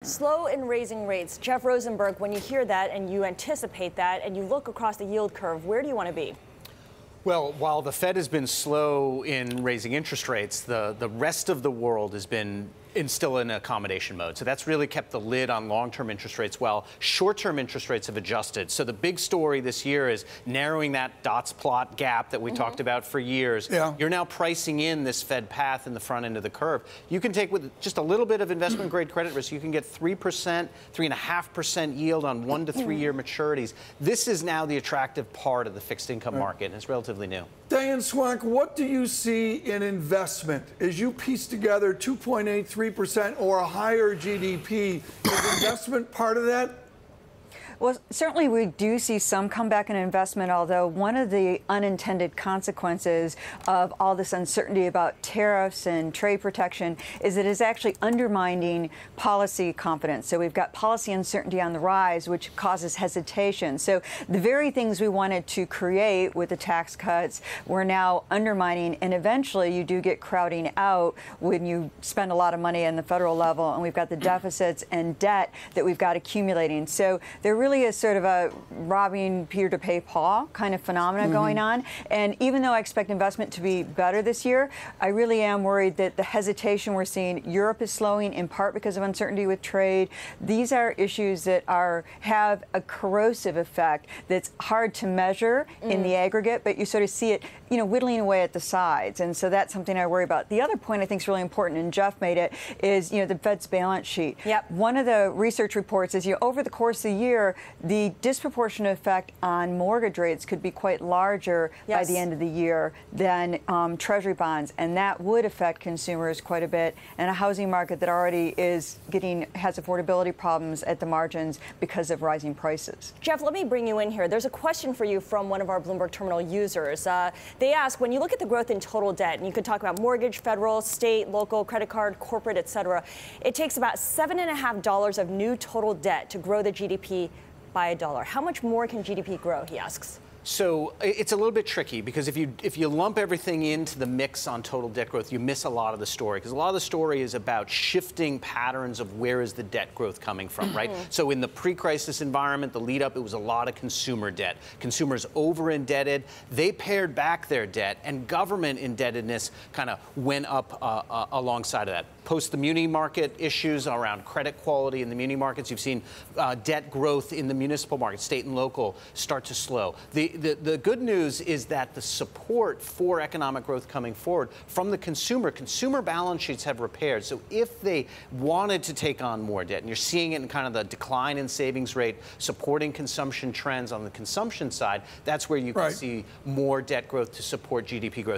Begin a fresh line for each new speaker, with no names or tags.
Slow in raising rates. Jeff Rosenberg, when you hear that and you anticipate that and you look across the yield curve, where do you want to be?
Well, while the Fed has been slow in raising interest rates, the rest of the world has been still in accommodation mode. So that's really kept the lid on long-term interest rates while short-term interest rates have adjusted. So the big story this year is narrowing that dots plot gap that we talked about for years.
Yeah.
You're now pricing in this Fed path in the front end of the curve. You can take with just a little bit of investment-grade credit risk, you can get 3%, 3.5% yield on 1 to 3 year maturities. This is now the attractive part of the fixed income market, and it's relatively new.
Diane Swonk, what do you see in investment as you piece together 2.83% or a higher GDP? Is investment part of that?
Well, certainly we do see some comeback in investment, although one of the unintended consequences of all this uncertainty about tariffs and trade protection is that it's actually undermining policy confidence. So we've got policy uncertainty on the rise, which causes hesitation. So the very things we wanted to create with the tax cuts, we're now undermining, and eventually you do get crowding out when you spend a lot of money on the federal level, and we've got the deficits and debt that we've got accumulating. So there really is sort of a robbing Peter to pay Paul kind of phenomena going on. And even though I expect investment to be better this year, I really am worried that the hesitation we're seeing, Europe is slowing in part because of uncertainty with trade. These are issues that have a corrosive effect that's hard to measure in the aggregate, but you sort of see it, whittling away at the sides. And so that's something I worry about. The other point I think is really important, and Jeff made it, is, the Fed's balance sheet.
Yep.
One of the research reports is, over the course of the year, the disproportionate effect on mortgage rates could be quite larger by the end of the year than Treasury bonds, and that would affect consumers quite a bit, and a housing market that already has affordability problems at the margins because of rising prices.
Jeff, let me bring you in here. There's a question for you from one of our Bloomberg Terminal users. They ask, when you look at the growth in total debt, and you could talk about mortgage, federal, state, local, credit card, corporate, et cetera, it takes about $7.50 of new total debt to grow the GDP by $1. How much more can GDP grow, he asks?
So it's a little bit tricky because if you lump everything into the mix on total debt growth, you miss a lot of the story, because a lot of the story is about shifting patterns of where is the debt growth coming from, right? So in the pre-crisis environment, the lead up, it was a lot of consumer debt. Consumers over-indebted, they pared back their debt, and government indebtedness kind of went up alongside of that. Post the muni market issues around credit quality in the muni markets, you've seen debt growth in the municipal market, state and local, start to slow. The good news is that the support for economic growth coming forward from the consumer balance sheets have repaired. So if they wanted to take on more debt, and you're seeing it in kind of the decline in savings rate, supporting consumption trends on the consumption side, that's where you can see more debt growth to support GDP growth.